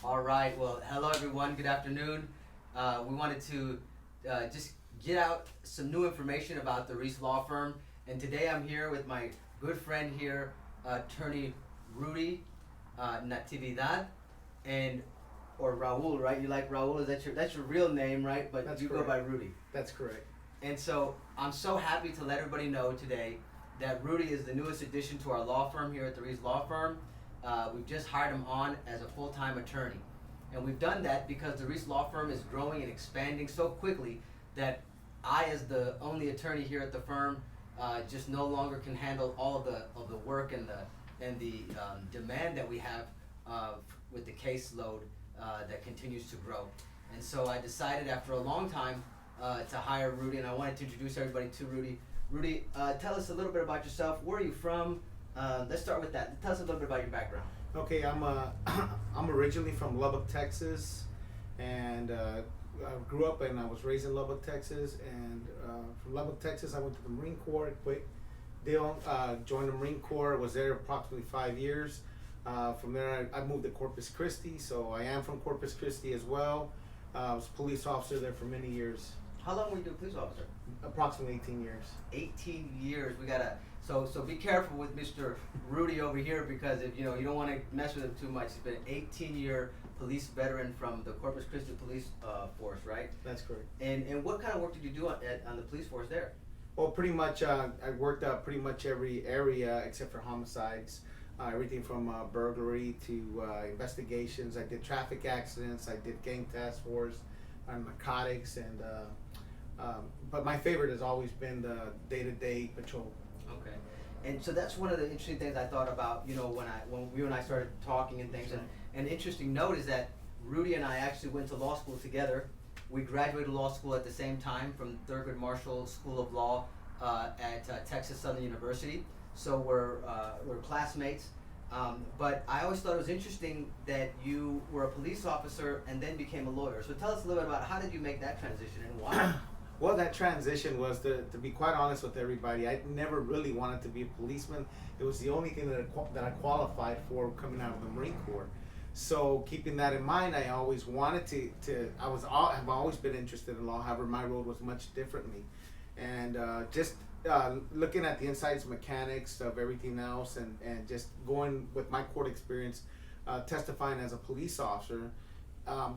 All right. Well, hello everyone. Good afternoon. We wanted to just get out some new information about the Ruiz Law Firm, and today I'm here with my good friend here, Attorney Rudy Natividad, and or Raul, right? You like Raul? That's your real name, right? But That's you correct. go by Rudy. That's correct. And so I'm so happy to let everybody know today that Rudy is the newest addition to our law firm here at the Ruiz Law Firm. We've just hired him on as a full-time attorney. And we've done that because the Ruiz Law Firm is growing and expanding so quickly that I, as the only attorney here at the firm, just no longer can handle all of the work and the demand that we have with the caseload that continues to grow. And so I decided after a long time to hire Rudy, and I wanted to introduce everybody to Rudy. Rudy, tell us a little bit about yourself. Where are you from? Let's start with that. Tell us a little bit about your background. Okay, I'm originally from Lubbock, Texas, and I grew up and I was raised in Lubbock, Texas. And from Lubbock, Texas, I went to the Marine Corps. Quick deal, joined the Marine Corps. Was there approximately 5 years. From there, I moved to Corpus Christi, so I am from Corpus Christi as well. I was a police officer there for many years. How long were you a police officer? Approximately 18 years. 18 years. We gotta. So be careful with Mr. Rudy over here, because if you don't want to mess with him too much. He's been an 18-year police veteran from the Corpus Christi Police Force, right? That's correct. And what kind of work did you do on the police force there? Well, pretty much, I worked out pretty much every area except for homicides. Everything from burglary to investigations. I did traffic accidents. I did gang task force, narcotics, and but my favorite has always been the day-to-day patrol. Okay, and so that's one of the interesting things I thought about. When you and I started talking and things. And an interesting note is that Rudy and I actually went to law school together. We graduated law school at the same time from Thurgood Marshall School of Law at Texas Southern University. So we're classmates. But I always thought it was interesting that you were a police officer and then became a lawyer. So tell us a little bit about how did you make that transition and why? Well, that transition was, to be quite honest with everybody, I never really wanted to be a policeman. It was the only thing that I qualified for coming out of the Marine Corps. So keeping that in mind, I always wanted I've always been interested in law. However, my road was much differently. And just looking at the insides mechanics of everything else, and just going with my court experience, testifying as a police officer,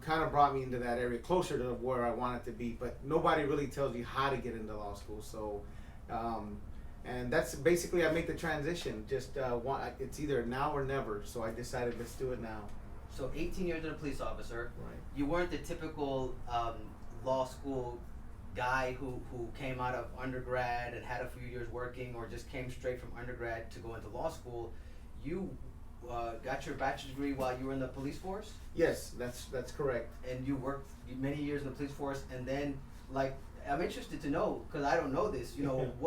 kind of brought me into that area closer to where I wanted to be. But nobody really tells you how to get into law school. So and that's basically, I made the transition. Just it's either now or never. So I decided, let's do it now. So 18 years as a police officer. Right. You weren't the typical law school guy who came out of undergrad and had a few years working, or just came straight from undergrad to go into law school. You got your bachelor's degree while you were in the police force? Yes, that's correct. And you worked many years in the police force, and then, like, I'm interested to know, because I don't know this,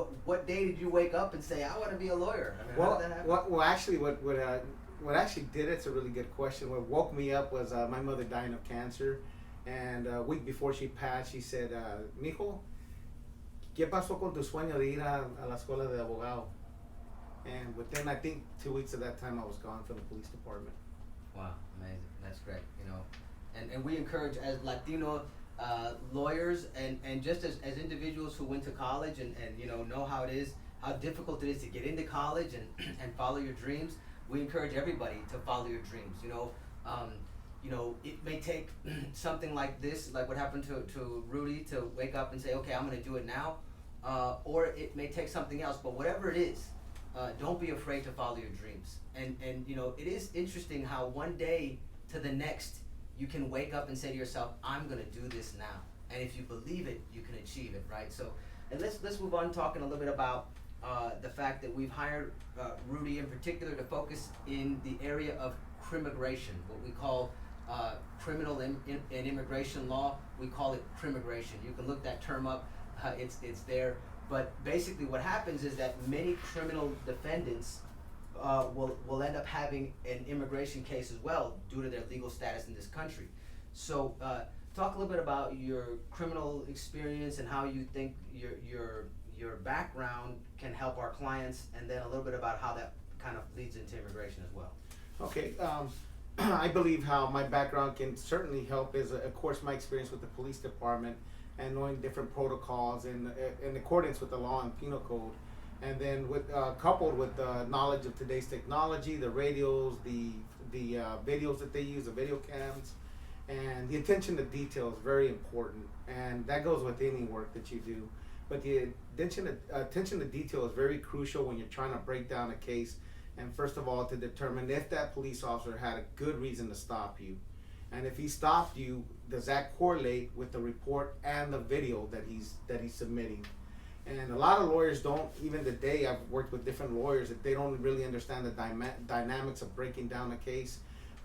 what day did you wake up and say, I want to be a lawyer? I mean, how did that happen? Well, actually, what actually did it's a really good question. What woke me up was my mother dying of cancer, and a week before she passed, she said, "Mijo, ¿qué pasó con tu sueño de ir a la escuela de abogado?" And within, I think, 2 weeks of that time, I was gone from the police department. Wow, amazing. That's great. And we encourage, as Latino lawyers, and just as individuals who went to college and know how difficult it is to get into college and follow your dreams. We encourage everybody to follow your dreams. It may take something like this, like what happened to Rudy, to wake up and say, okay, I'm going to do it now, or it may take something else. But whatever it is, don't be afraid to follow your dreams. And it is interesting how one day to the next you can wake up and say to yourself, I'm going to do this now. And if you believe it, you can achieve it, right? So, and let's move on talking a little bit about the fact that we've hired Rudy in particular to focus in the area of crimmigration, what we call criminal and immigration law. We call it crimmigration. You can look that term up. It's there. But basically what happens is that many criminal defendants will end up having an immigration case as well due to their legal status in this country. So talk a little bit about your criminal experience and how you think your background can help our clients, and then a little bit about how that kind of leads into immigration as well. Okay. I believe how my background can certainly help is, of course, my experience with the police department and knowing different protocols in accordance with the law and penal code, and then with coupled with the knowledge of today's technology, the radios, the videos that they use, the video cams, and the attention to detail is very important, and that goes with any work that you do. But the attention to detail is very crucial when you're trying to break down a case, and first of all, to determine if that police officer had a good reason to stop you. And if he stopped you, does that correlate with the report and the video that he's submitting? And a lot of lawyers don't, even today, I've worked with different lawyers, that they don't really understand the dynamics of breaking down a case.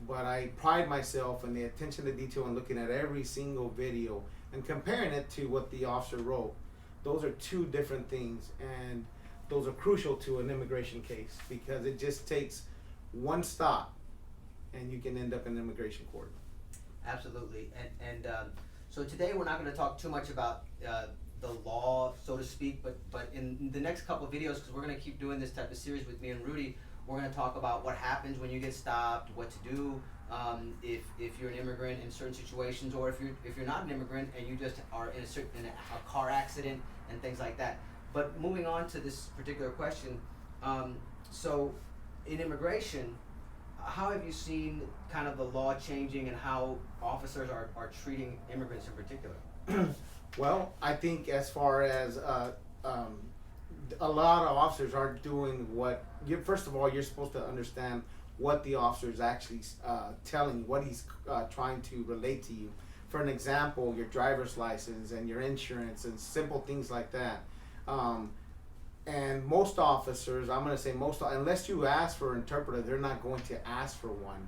But I pride myself in the attention to detail and looking at every single video and comparing it to what the officer wrote. Those are two different things, and those are crucial to an immigration case, because it just takes one stop and you can end up in immigration court. Absolutely. And so today we're not going to talk too much about the law, so to speak, but in the next couple of videos, because we're going to keep doing this type of series with me and Rudy, we're going to talk about what happens when you get stopped, what to do if you're an immigrant in certain situations, or if you're not an immigrant and you just are in a car accident and things like that. But moving on to this particular question, so in immigration, how have you seen kind of the law changing and how officers are treating immigrants in particular? Well, I think as far as a lot of officers aren't doing what first of all, you're supposed to understand what the officer is actually telling you, what he's trying to relate to you. For an example, your driver's license and your insurance and simple things like that. And most officers, I'm going to say most, unless you ask for an interpreter, they're not going to ask for one.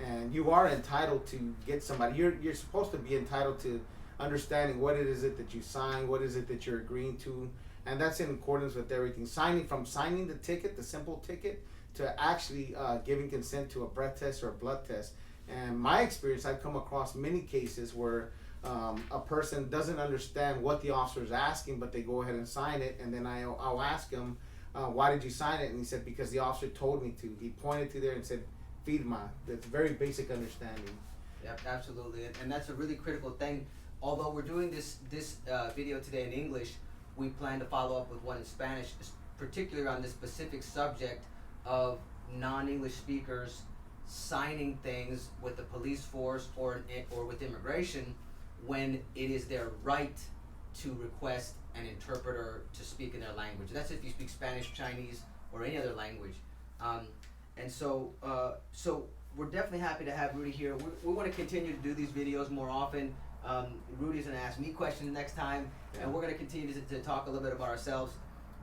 And you are entitled to get somebody. You're supposed to be entitled to understanding what it is that you sign, what is it that you're agreeing to, and that's in accordance with everything. Signing the ticket, the simple ticket, to actually giving consent to a breath test or a blood test. And my experience, I've come across many cases where a person doesn't understand what the officer is asking, but they go ahead and sign it, and then I'll ask him, why did you sign it? And he said, because the officer told me to. He pointed to there and said, firma. That's very basic understanding. Yep, absolutely, and that's a really critical thing. Although we're doing this video today in English, we plan to follow up with one in Spanish, particularly on this specific subject of non-English speakers signing things with the police force or with immigration when it is their right to request an interpreter to speak in their language. That's if you speak Spanish, Chinese, or any other language. And so we're definitely happy to have Rudy here. We want to continue to do these videos more often. Rudy's going to ask me questions next time, and we're going to continue to talk a little bit about ourselves.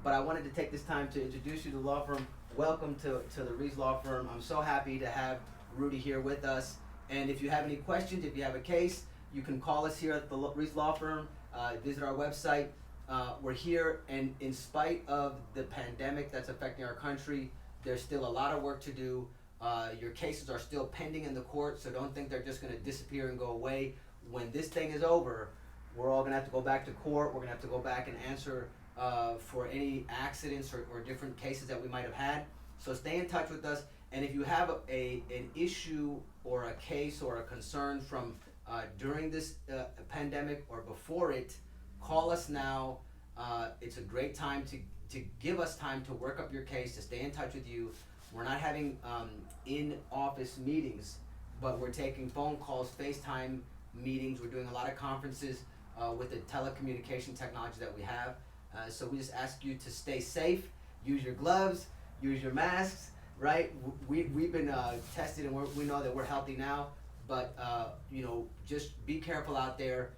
But I wanted to take this time to introduce you to the law firm. Welcome to the Ruiz Law Firm. I'm so happy to have Rudy here with us. And if you have any questions, if you have a case, you can call us here at the Ruiz Law Firm. Visit our website. We're here, and in spite of the pandemic that's affecting our country, there's still a lot of work to do. Your cases are still pending in the court, so don't think they're just going to disappear and go away. When this thing is over, we're all going to have to go back to court. We're going to have to go back and answer for any accidents or different cases that we might have had. So stay in touch with us. And if you have an issue or a case or a concern from during this pandemic or before it, call us now. It's a great time to give us time to work up your case, to stay in touch with you. We're not having in-office meetings, but we're taking phone calls, FaceTime meetings. We're doing a lot of conferences with the telecommunication technology that we have. So we just ask you to stay safe, use your gloves, use your masks, right? We've been tested, and we know that we're healthy now, but just be careful out there,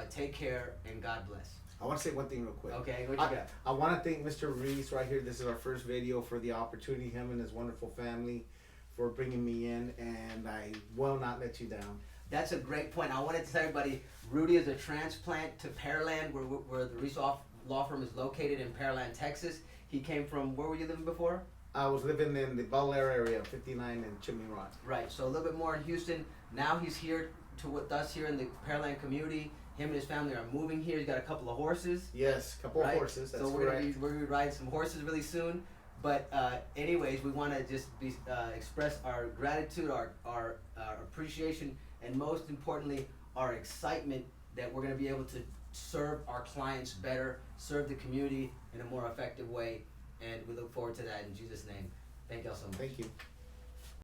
take care, and God bless. I want to say one thing real quick. Okay, what you got? I want to thank Mr. Ruiz right here. This is our first video, for the opportunity, him and his wonderful family, for bringing me in, and I will not let you down. That's a great point. I wanted to tell everybody, Rudy is a transplant to Pearland, where the Ruiz Law Firm is located in Pearland, Texas. He came from, where were you living before? I was living in the Bel Air area, 59 and Chimney Rock. Right, so a little bit more in Houston. Now he's here with us here in the Pearland community. Him and his family are moving here. He's got a couple of horses. Yes, a couple of horses. That's so we're gonna be riding some horses really soon. But anyways, we want to just express our gratitude, our appreciation, and most importantly, our excitement that we're going to be able to serve our clients better, serve the community in a more effective way, and we look forward to that in Jesus' name. Thank y'all so much. Thank you.